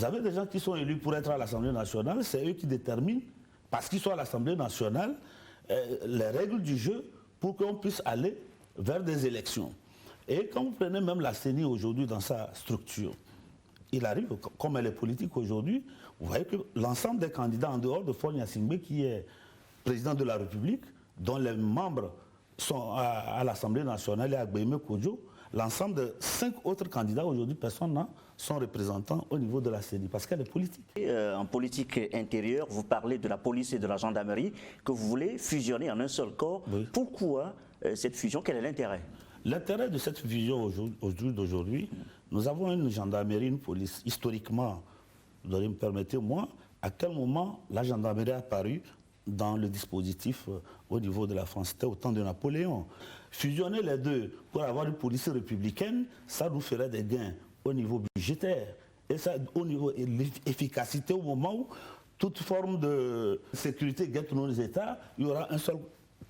Vous avez des gens qui sont élus pour être à l'Assemblée nationale, c'est eux qui déterminent, parce qu'ils sont à l'Assemblée nationale, les règles du jeu pour qu'on puisse aller vers des élections. Et quand vous prenez même la CENI aujourd'hui dans sa structure, il arrive, comme elle est politique aujourd'hui, vous voyez que l'ensemble des candidats en dehors de Faure Gnassingbé, qui est président de la République, dont les membres sont à l'Assemblée nationale et à Gbémé Kodjo, l'ensemble de 5 autres candidats aujourd'hui, personne sont représentants au niveau de la CENI, parce qu'elle est politique. En politique intérieure, vous parlez de la police et de la gendarmerie, que vous voulez fusionner en un seul corps. Oui. Pourquoi cette fusion? Quel est l'intérêt? L'intérêt de cette fusion d'aujourd'hui, nous avons une gendarmerie, une police. Historiquement, permettez-moi, à quel moment la gendarmerie a apparu dans le dispositif au niveau de la France? C'était au temps de Napoléon. Fusionner les deux pour avoir une police républicaine, ça nous ferait des gains au niveau budgétaire et ça, au niveau de l'efficacité, au moment où toute forme de sécurité guette nos États, il y aura un seul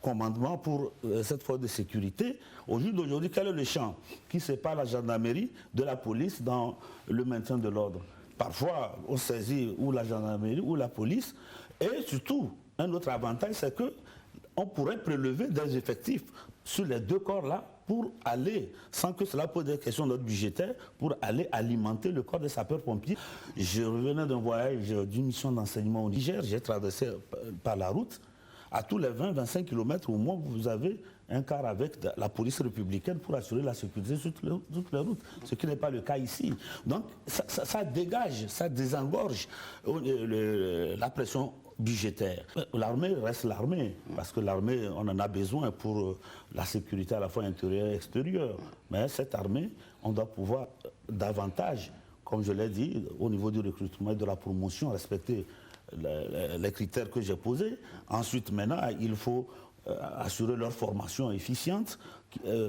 commandement pour cette force de sécurité. Au jour d'aujourd'hui, quel est le champ qui sépare la gendarmerie de la police dans le maintien de l'ordre? Parfois, on saisit ou la gendarmerie ou la police. Et surtout, un autre avantage, c'est qu'on pourrait prélever des effectifs sur les deux corps-là pour aller, sans que cela pose des questions d'ordre budgétaire, pour aller alimenter le corps des sapeurs-pompiers. Je revenais d'un voyage d'une mission d'enseignement au Niger, j'ai traversé par la route. À tous les 20-25 km au moins, vous avez un car avec la police républicaine pour assurer la sécurité sur toutes les routes, ce qui n'est pas le cas ici. Donc ça dégage, ça désengorge la pression budgétaire. L'armée reste l'armée, parce que l'armée, on en a besoin pour la sécurité à la fois intérieure et extérieure. Mais cette armée, on doit pouvoir davantage, comme je l'ai dit, au niveau du recrutement et de la promotion, respecter les critères que j'ai posés. Ensuite, maintenant, il faut assurer leur formation efficiente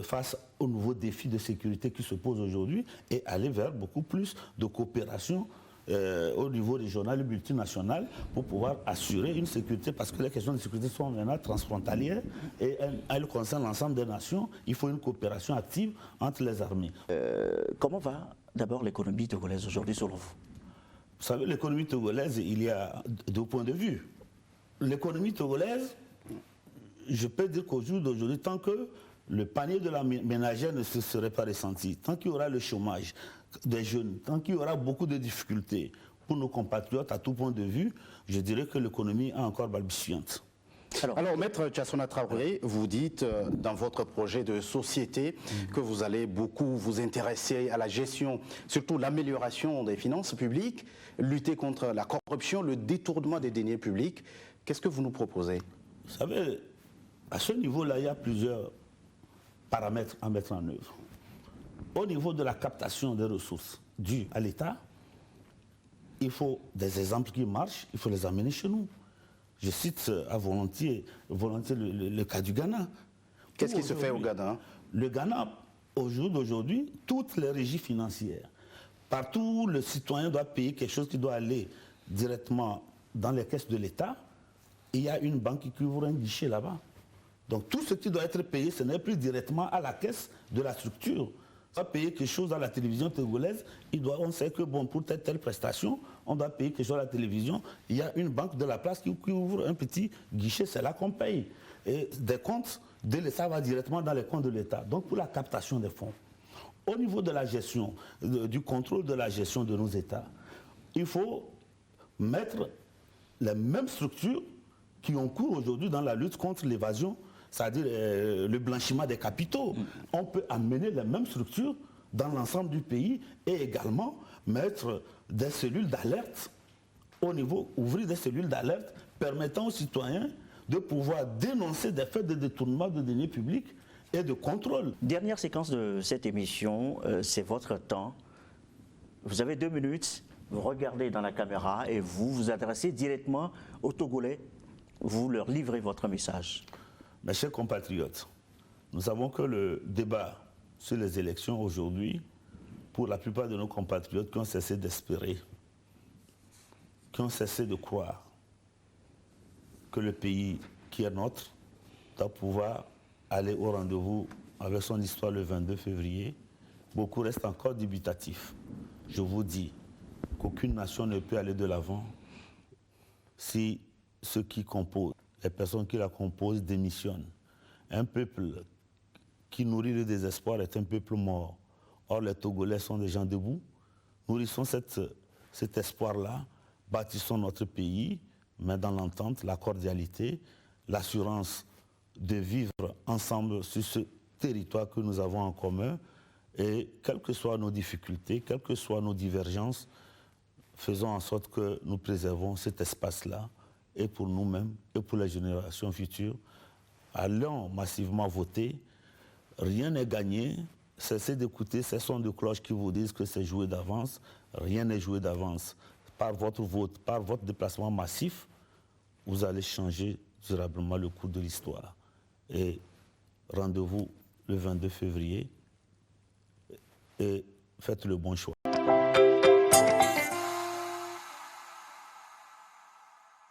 face aux nouveaux défis de sécurité qui se posent aujourd'hui et aller vers beaucoup plus de coopération au niveau régional et multinational pour pouvoir assurer une sécurité, parce que les questions de sécurité sont maintenant transfrontalières et elles concernent l'ensemble des nations. Il faut une coopération active entre les armées. Comment va d'abord l'économie togolaise aujourd'hui selon vous? Vous savez, l'économie togolaise, il y a deux points de vue. L'économie togolaise, je peux dire qu'au jour d'aujourd'hui, tant que le panier de la ménagère ne se serait pas ressenti, tant qu'il y aura le chômage des jeunes, tant qu'il y aura beaucoup de difficultés pour nos compatriotes à tout point de vue, je dirais que l'économie est encore balbutiante. Alors, Maître Tchassona Traoré, vous dites dans votre projet de société que vous allez beaucoup vous intéresser à la gestion, surtout l'amélioration des finances publiques, lutter contre la corruption, le détournement des deniers publics. Qu'est-ce que vous nous proposez? Vous savez, à ce niveau-là, il y a plusieurs paramètres à mettre en œuvre. Au niveau de la captation des ressources dues à l'État, il faut des exemples qui marchent, il faut les amener chez nous. Je cite à volontiers le cas du Ghana. Qu'est-ce qui se fait au Ghana? Le Ghana, au jour d'aujourd'hui, toutes les régies financières, partout où le citoyen doit payer quelque chose qui doit aller directement dans les caisses de l'État, il y a une banque qui ouvre un guichet là-bas. Donc tout ce qui doit être payé, ce n'est plus directement à la caisse de la structure. On doit payer quelque chose à la télévision togolaise, on sait que bon, pour telle prestation, on doit payer quelque chose à la télévision. Il y a une banque de la place qui ouvre un petit guichet, c'est là qu'on paye. Et des comptes de l'État va directement dans les comptes de l'État. Donc pour la captation des fonds. Au niveau de la gestion, du contrôle de la gestion de nos États, il faut mettre les mêmes structures qui ont cours aujourd'hui dans la lutte contre l'évasion, c'est-à-dire le blanchiment des capitaux. On peut amener les mêmes structures dans l'ensemble du pays et également mettre des cellules d'alerte au niveau, ouvrir des cellules d'alerte permettant aux citoyens de pouvoir dénoncer des faits de détournement de deniers publics et de contrôle. Dernière séquence de cette émission, c'est votre temps. Vous avez 2 minutes, vous regardez dans la caméra et vous vous adressez directement aux Togolais. Vous leur livrez votre message. Mes chers compatriotes, nous savons que le débat sur les élections aujourd'hui, pour la plupart de nos compatriotes qui ont cessé d'espérer, qui ont cessé de croire que le pays qui est nôtre doit pouvoir aller au rendez-vous avec son histoire le 22 février, beaucoup restent encore dubitatifs. Je vous dis qu'aucune nation ne peut aller de l'avant si ceux qui composent, les personnes qui la composent démissionnent. Un peuple qui nourrit le désespoir est un peuple mort. Or, les Togolais sont des gens debout. Nourrissons cet espoir-là, bâtissons notre pays, mais dans l'entente, la cordialité, l'assurance de vivre ensemble sur ce territoire que nous avons en commun. Et quelles que soient nos difficultés, quelles que soient nos divergences, faisons en sorte que nous préservons cet espace-là, et pour nous-mêmes, et pour les générations futures. Allons massivement voter. Rien n'est gagné. Cessez d'écouter ces sons de cloche qui vous disent que c'est joué d'avance. Rien n'est joué d'avance. Par votre vote, par votre déplacement massif, vous allez changer durablement le cours de l'histoire. Et rendez-vous le 22 février et faites le bon choix.